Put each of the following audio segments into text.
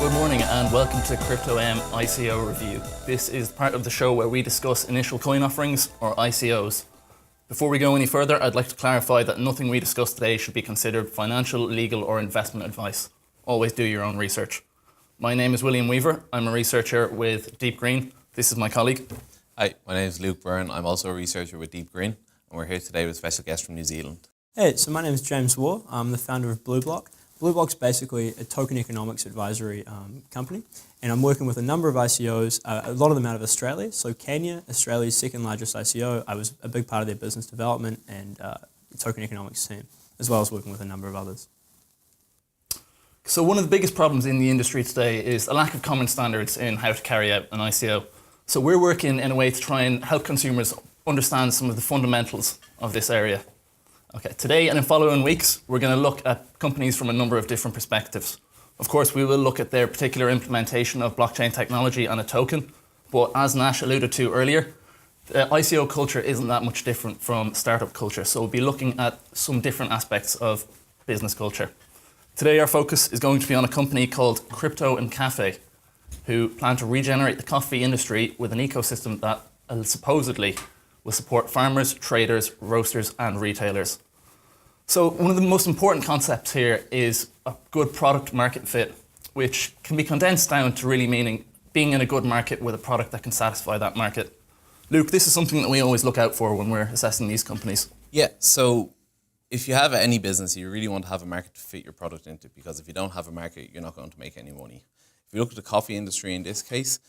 Good morning and welcome to Crypto N ICO review. This is part of the show where we discuss initial coin offerings, or ICOs. Before we go any further, I'd like to clarify that nothing we discuss today should be considered financial, legal or investment advice. Always do your own research. My name is William Weaver. I'm a researcher with Deep Green. This is my colleague. Hi, my name is Luke Byrne. I'm also a researcher with Deep Green, and we're here today with a special guest from New Zealand. Hey, so my name is James Waugh. I'm the founder of BlueBlock. BlueBlock's basically a token economics advisory company, and I'm working with a number of ICOs, a lot of them out of Australia. So Kenya, Australia's second largest ICO, I was a big part of their business development and token economics team, as well as working with a number of others. So one of the biggest problems in the industry today is a lack of common standards in how to carry out an ICO. So we're working in a way to try and help consumers understand some of the fundamentals of this area. Okay, today and in following weeks, we're going to look at companies from a number of different perspectives. Of course, we will look at their particular implementation of blockchain technology and a token, but as Nash alluded to earlier, the ICO culture isn't that much different from startup culture, so we'll be looking at some different aspects of business culture. Today, our focus is going to be on a company called Crypto N Kafe, who plan to regenerate the coffee industry with an ecosystem that supposedly will support farmers, traders, roasters, and retailers. So one of the most important concepts here is a good product market fit, which can be condensed down to really meaning being in a good market with a product that can satisfy that market. Luke, this is something that we always look out for when we're assessing these companies. Yeah, so if you have any business, you really want to have a market to fit your product into, because if you don't have a market, you're not going to make any money. If you look at the coffee industry in this case,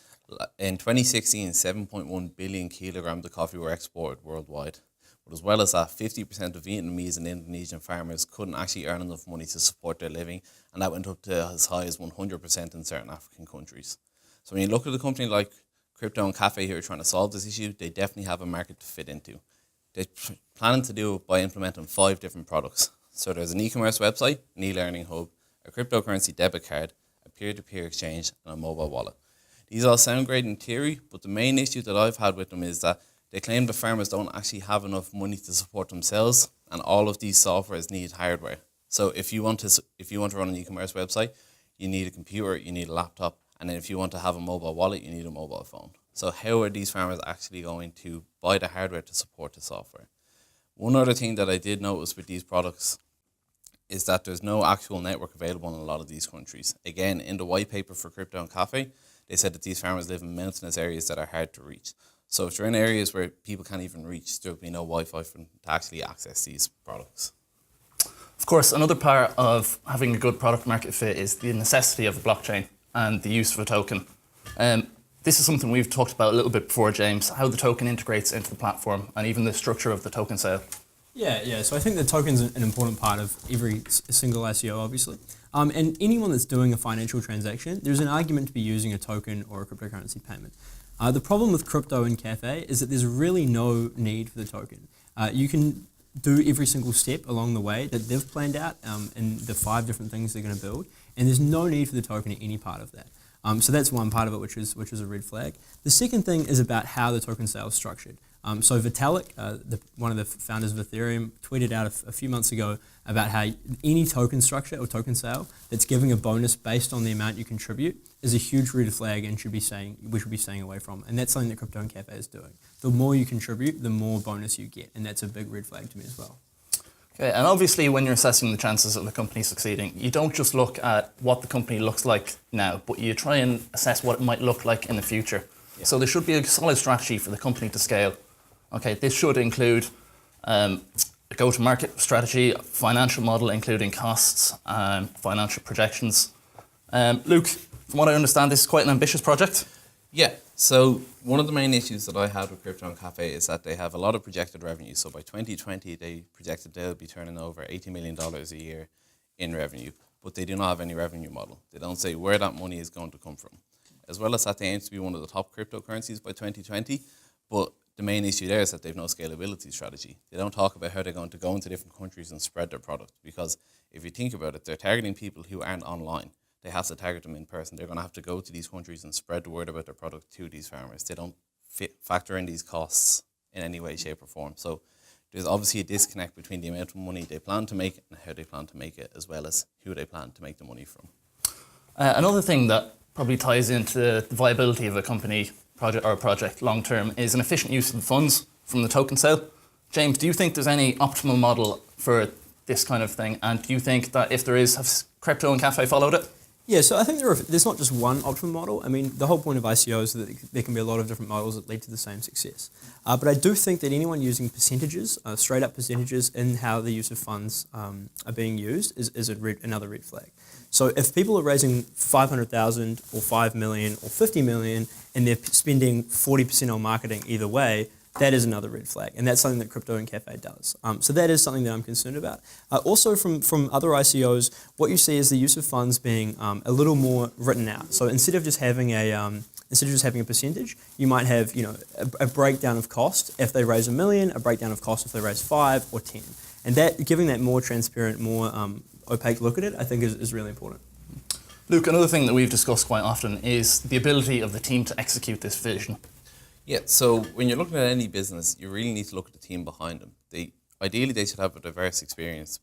in 2016, 7.1 billion kilograms of coffee were exported worldwide. But as well as that, 50% of Vietnamese and Indonesian farmers couldn't actually earn enough money to support their living, and that went up to as high as 100% in certain African countries. So when you look at a company like Crypto N Kafe here trying to solve this issue, they definitely have a market to fit into. They're planning to do it by implementing 5 different products. So there's an e-commerce website, an e-learning hub, a cryptocurrency debit card, a peer-to-peer exchange, and a mobile wallet. These all sound great in theory, but the main issue that I've had with them is that they claim the farmers don't actually have enough money to support themselves, and all of these softwares need hardware. So if you want to run an e-commerce website, you need a computer, you need a laptop, and then if you want to have a mobile wallet, you need a mobile phone. So how are these farmers actually going to buy the hardware to support the software? One other thing that I did notice with these products is that there's no actual network available in a lot of these countries. Again, in the white paper for Crypto N Kafe, they said that these farmers live in mountainous areas that are hard to reach. So if they're in areas where people can't even reach, there'll be no Wi-Fi for them to actually access these products. Of course, another part of having a good product market fit is the necessity of a blockchain and the use of a token. This is something we've talked about a little bit before, James, how the token integrates into the platform and even the structure of the token sale. Yeah. So I think the token's an important part of every single ICO, obviously. And anyone that's doing a financial transaction, there's an argument to be using a token or a cryptocurrency payment. The problem with Crypto N Kafe is that there's really no need for the token. You can do every single step along the way that they've planned out in the 5 different things they're going to build, and there's no need for the token in any part of that. So that's one part of it, which is a red flag. The second thing is about how the token sale is structured. So Vitalik, one of the founders of Ethereum, tweeted out a few months ago about how any token structure or token sale that's giving a bonus based on the amount you contribute is a huge red flag and we should be staying away from. And that's something that Crypto N Kafe is doing. The more you contribute, the more bonus you get, and that's a big red flag to me as well. Okay, and obviously when you're assessing the chances of the company succeeding, you don't just look at what the company looks like now, but you try and assess what it might look like in the future. Yeah. So there should be a solid strategy for the company to scale. Okay, this should include a go-to-market strategy, financial model including costs, financial projections. Luke, from what I understand, this is quite an ambitious project. Yeah, so one of the main issues that I had with Crypto N Kafe is that they have a lot of projected revenue. So by 2020, they projected they'll be turning over $80 million a year in revenue, but they do not have any revenue model. They don't say where that money is going to come from. As well as that, they aim to be one of the top cryptocurrencies by 2020, but the main issue there is that they have no scalability strategy. They don't talk about how they're going to go into different countries and spread their product, because if you think about it, they're targeting people who aren't online. They have to target them in person. They're going to have to go to these countries and spread the word about their product to these farmers. They don't factor in these costs in any way, shape or form. So there's obviously a disconnect between the amount of money they plan to make and how they plan to make it, as well as who they plan to make the money from. Another thing that probably ties into the viability of a company project or a project long term is an efficient use of the funds from the token sale. James, do you think there's any optimal model for this kind of thing? And do you think that if there is, have Crypto N Kafe followed it? Yeah, so I think there's not just one optimal model. I mean, the whole point of ICO is that there can be a lot of different models that lead to the same success. But I do think that anyone using percentages, straight up percentages in how the use of funds are being used is another red flag. So if people are raising 500,000 or 5 million or 50 million and they're spending 40% on marketing either way, that is another red flag, and that's something that Crypto N Kafe does. So that is something that I'm concerned about. Also, from other ICOs, what you see is the use of funds being a little more written out. So instead of just having a percentage, you might have a breakdown of cost if they raise $1 million, a breakdown of cost if they raise 5 or 10, and that giving that more transparent, more opaque look at it, I think is really important. Luke, another thing that we've discussed quite often is the ability of the team to execute this vision. Yeah, so when you're looking at any business, you really need to look at the team behind them. Ideally, they should have a diverse experience,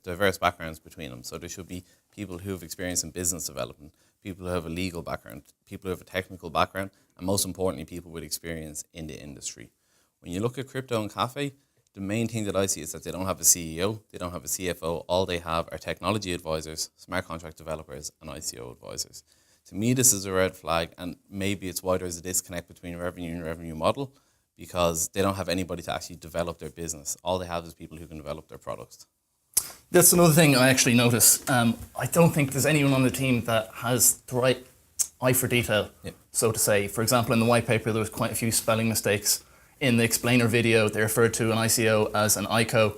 diverse backgrounds between them. So there should be people who have experience in business development, people who have a legal background, people who have a technical background, and most importantly, people with experience in the industry. When you look at Crypto N Kafe, the main thing that I see is that they don't have a CEO, they don't have a CFO. All they have are technology advisors, smart contract developers, and ICO advisors. To me, this is a red flag, and maybe it's why there's a disconnect between revenue and revenue model, because they don't have anybody to actually develop their business. All they have is people who can develop their products. That's another thing I actually noticed. I don't think there's anyone on the team that has the right eye for detail, so to say. For example, in the white paper, there was quite a few spelling mistakes. In the explainer video, they referred to an ICO as an ICO.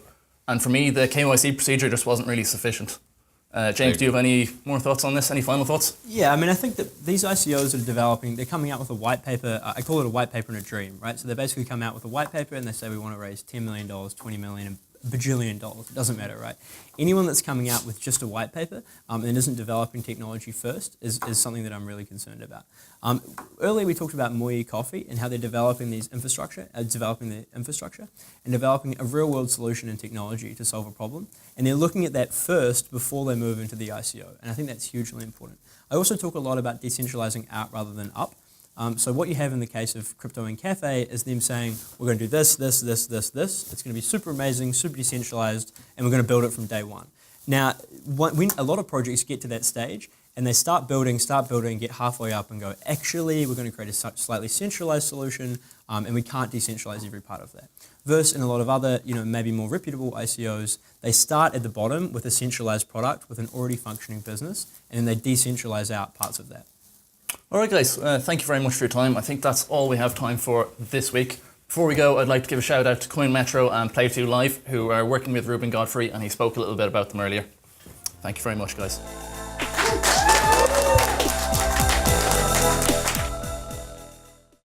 And for me, the KYC procedure just wasn't really sufficient. James, do you have any more thoughts on this? Any final thoughts? Yeah, I mean, I think that these ICOs are developing, they're coming out with a white paper. I call it a white paper in a dream, right? So they basically come out with a white paper and they say we want to raise $10 million, $20 million, $1 bajillion. It doesn't matter, right? Anyone that's coming out with just a white paper and isn't developing technology first is something that I'm really concerned about. Earlier we talked about Moyi Coffee and how they're developing their infrastructure and developing a real world solution and technology to solve a problem. And they're looking at that first before they move into the ICO. And I think that's hugely important. I also talk a lot about decentralizing out rather than up. So what you have in the case of Crypto N Kafe is them saying, we're going to do this. It's going to be super amazing, super decentralized, and we're going to build it from day one. Now, when a lot of projects get to that stage, and they start building, get halfway up and go, actually, we're going to create a slightly centralized solution, and we can't decentralize every part of that. Versus in a lot of other, maybe more reputable ICOs, they start at the bottom with a centralized product with an already functioning business, and then they decentralize out parts of that. All right, guys, thank you very much for your time. I think that's all we have time for this week. Before we go, I'd like to give a shout out to Coin Metro and Play2 Live, who are working with Ruben Godfrey, and he spoke a little bit about them earlier. Thank you very much, guys.